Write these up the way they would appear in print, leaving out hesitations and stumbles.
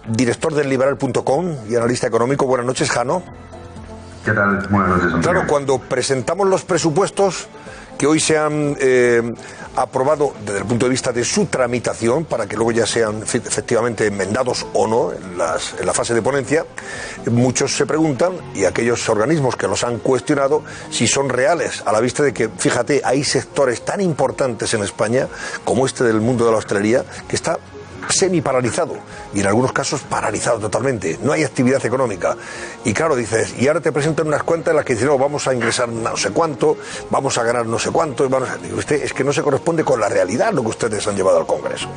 director del Liberal.com y analista económico. Buenas noches, Jano. ¿Qué tal? Buenas noches, Antonio. Claro, cuando presentamos los presupuestos que hoy se han aprobado desde el punto de vista de su tramitación, para que luego ya sean efectivamente enmendados o no en la fase de ponencia, muchos se preguntan, y aquellos organismos que los han cuestionado, si son reales, a la vista de que, fíjate, hay sectores tan importantes en España, como este del mundo de la hostelería, que está semi-paralizado y en algunos casos paralizado totalmente, no hay actividad económica. Y claro, dices, y ahora te presentan unas cuentas en las que dicen, no, vamos a ingresar no sé cuánto, vamos a ganar no sé cuánto, digo, usted, es que no se corresponde con la realidad lo que ustedes han llevado al Congreso.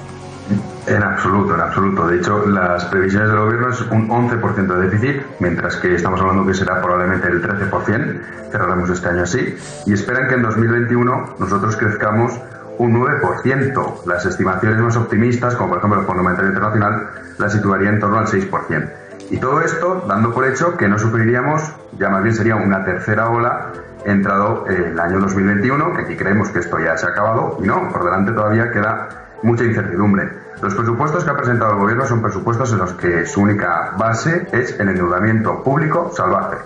En absoluto, en absoluto. De hecho, las previsiones del gobierno es un 11% de déficit, mientras que estamos hablando que será probablemente el 13%, cerraremos este año así, y esperan que en 2021 nosotros crezcamos un 9%. Las estimaciones más optimistas, como por ejemplo el Fondo Monetario Internacional, la situaría en torno al 6%. Y todo esto dando por hecho que no sufriríamos, ya más bien sería una tercera ola entrado el año 2021, que aquí creemos que esto ya se ha acabado, y no, por delante todavía queda mucha incertidumbre. Los presupuestos que ha presentado el gobierno son presupuestos en los que su única base es el endeudamiento público salvaje.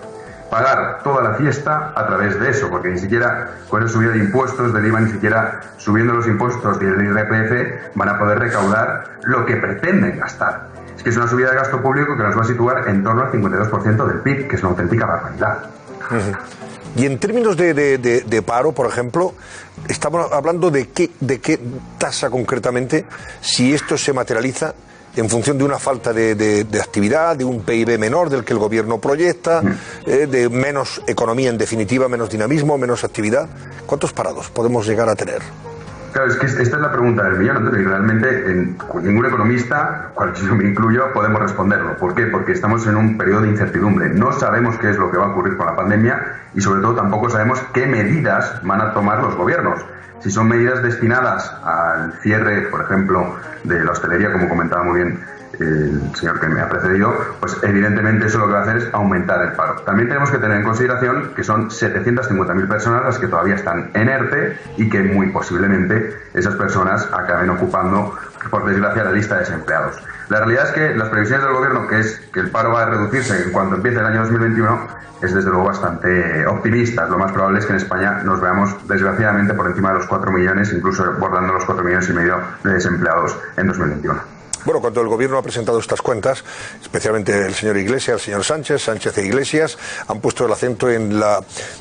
Pagar toda la fiesta a través de eso, porque ni siquiera con esa subida de impuestos del IVA, ni siquiera subiendo los impuestos del IRPF van a poder recaudar lo que pretenden gastar. Es que es una subida de gasto público que nos va a situar en torno al 52% del PIB, que es una auténtica barbaridad. Y en términos de paro, por ejemplo, estamos hablando de qué tasa concretamente, si esto se materializa en función de una falta de actividad, de un PIB menor del que el gobierno proyecta, de menos economía en definitiva, menos dinamismo, menos actividad. ¿Cuántos parados podemos llegar a tener? Claro, es que esta es la pregunta del millón, Antonio, y realmente ningún economista, cual yo me incluyo, podemos responderlo. ¿Por qué? Porque estamos en un periodo de incertidumbre. No sabemos qué es lo que va a ocurrir con la pandemia y sobre todo tampoco sabemos qué medidas van a tomar los gobiernos. Si son medidas destinadas al cierre, por ejemplo, de la hostelería, como comentaba muy bien el señor que me ha precedido, pues evidentemente eso lo que va a hacer es aumentar el paro. También tenemos que tener en consideración que son 750.000 personas las que todavía están en ERTE y que muy posiblemente esas personas acaben ocupando, por desgracia, la lista de desempleados. La realidad es que las previsiones del gobierno, que es que el paro va a reducirse en cuanto empiece el año 2021, es desde luego bastante optimista. Lo más probable es que en España nos veamos desgraciadamente por encima de los 4 millones, incluso bordando los 4,5 millones de desempleados en 2021. Bueno, cuando el gobierno ha presentado estas cuentas, especialmente el señor Iglesias, el señor Sánchez e Iglesias, han puesto el acento en la,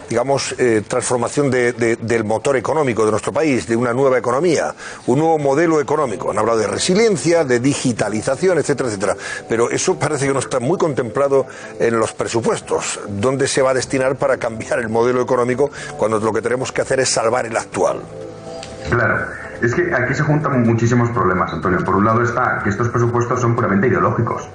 digamos, transformación del motor económico de nuestro país, de una nueva economía, un nuevo modelo económico. Han hablado de resiliencia, de digitalización, etcétera, etcétera. Pero eso parece que no está muy contemplado en los presupuestos. ¿Dónde se va a destinar para cambiar el modelo económico cuando lo que tenemos que hacer es salvar el actual? Claro. Es que aquí se juntan muchísimos problemas, Antonio. Por un lado está que estos presupuestos son puramente ideológicos.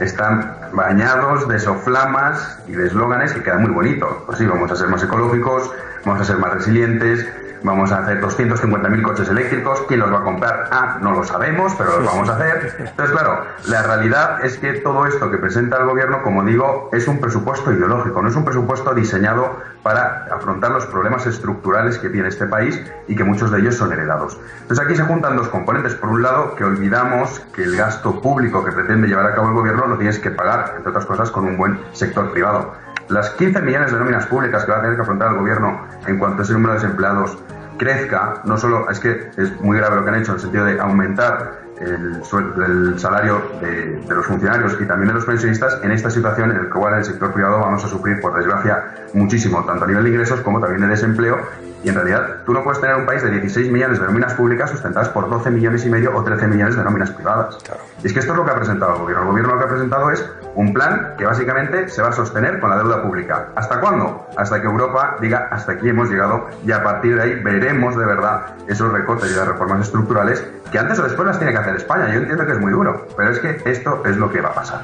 Están bañados de soflamas y de eslóganes que quedan muy bonitos. Pues sí, vamos a ser más ecológicos, vamos a ser más resilientes, vamos a hacer 250.000 coches eléctricos. ¿Quién los va a comprar? No lo sabemos, pero los vamos a hacer. Entonces, claro, la realidad es que todo esto que presenta el gobierno, como digo, es un presupuesto ideológico, no es un presupuesto diseñado para afrontar los problemas estructurales que tiene este país y que muchos de ellos son heredados. Entonces aquí se juntan dos componentes. Por un lado, que olvidamos que el gasto público que pretende llevar a cabo el gobierno lo tienes que pagar, entre otras cosas, con un buen sector privado. Las 15 millones de nóminas públicas que va a tener que afrontar el gobierno en cuanto ese número de desempleados crezca, no solo es que es muy grave lo que han hecho en el sentido de aumentar el salario de los funcionarios y también de los pensionistas, en esta situación en la cual en el sector privado vamos a sufrir, por desgracia, muchísimo, tanto a nivel de ingresos como también de desempleo. Y en realidad tú no puedes tener un país de 16 millones de nóminas públicas sustentadas por 12 millones y medio o 13 millones de nóminas privadas. Claro. Y es que esto es lo que ha presentado el gobierno. El gobierno lo que ha presentado es un plan que básicamente se va a sostener con la deuda pública. ¿Hasta cuándo? Hasta que Europa diga hasta aquí hemos llegado, y a partir de ahí veremos de verdad esos recortes y las reformas estructurales que antes o después las tiene que hacer España. Yo entiendo que es muy duro, pero es que esto es lo que va a pasar.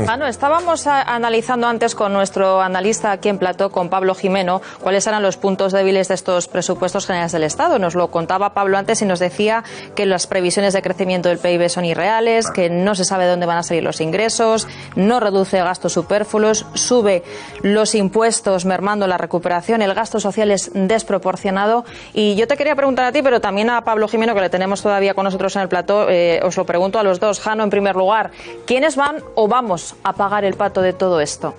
Jano, estábamos analizando antes con nuestro analista aquí en plató, con Pablo Jimeno, cuáles eran los puntos débiles de estos presupuestos generales del Estado. Nos lo contaba Pablo antes y nos decía que las previsiones de crecimiento del PIB son irreales, que no se sabe de dónde van a salir los ingresos, no reduce gastos superfluos, sube los impuestos mermando la recuperación, el gasto social es desproporcionado. Y yo te quería preguntar a ti, pero también a Pablo Jimeno, que le tenemos todavía con nosotros en el plató, os lo pregunto a los dos. Jano, en primer lugar, ¿quiénes van o vamos a pagar el pato de todo esto?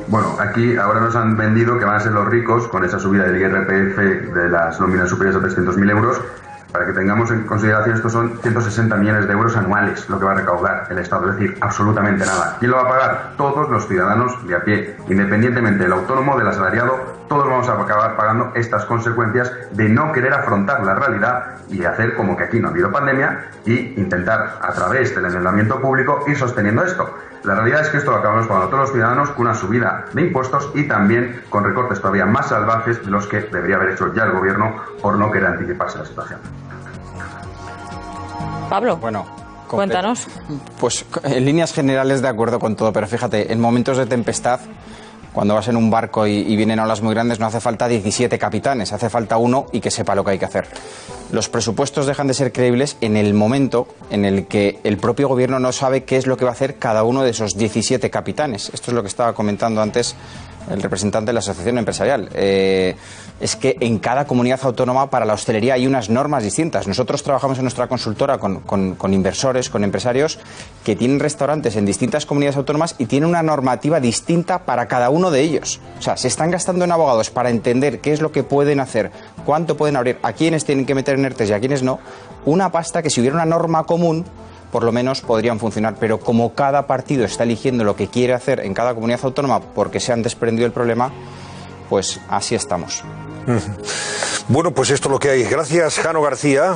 Bueno, aquí ahora nos han vendido que van a ser los ricos con esa subida del IRPF de las nóminas superiores a 300.000 euros. Para que tengamos en consideración, estos son 160 millones de euros anuales lo que va a recaudar el Estado, es decir, absolutamente nada. ¿Quién lo va a pagar? Todos los ciudadanos de a pie, independientemente del autónomo, del asalariado, todos vamos a acabar pagando estas consecuencias de no querer afrontar la realidad y hacer como que aquí no ha habido pandemia y intentar, a través del endeudamiento público, ir sosteniendo esto. La realidad es que esto lo acabamos pagando todos los ciudadanos con una subida de impuestos y también con recortes todavía más salvajes de los que debería haber hecho ya el Gobierno por no querer anticiparse a la situación. Pablo, bueno, cuéntanos. Pues en líneas generales de acuerdo con todo, pero fíjate, en momentos de tempestad, cuando vas en un barco y vienen olas muy grandes, no hace falta 17 capitanes, hace falta uno y que sepa lo que hay que hacer. Los presupuestos dejan de ser creíbles en el momento en el que el propio gobierno no sabe qué es lo que va a hacer cada uno de esos 17 capitanes. Esto es lo que estaba comentando antes el representante de la asociación empresarial. Es que en cada comunidad autónoma para la hostelería hay unas normas distintas. Nosotros trabajamos en nuestra consultora con inversores, con empresarios que tienen restaurantes en distintas comunidades autónomas y tienen una normativa distinta para cada uno de ellos. O sea, se están gastando en abogados para entender qué es lo que pueden hacer, cuánto pueden abrir, a quiénes tienen que meter en ERTES y a quiénes no. Una pasta que si hubiera una norma común, por lo menos podrían funcionar, pero como cada partido está eligiendo lo que quiere hacer en cada comunidad autónoma porque se han desprendido del problema, pues así estamos. Bueno, pues esto es lo que hay. Gracias, Jano García.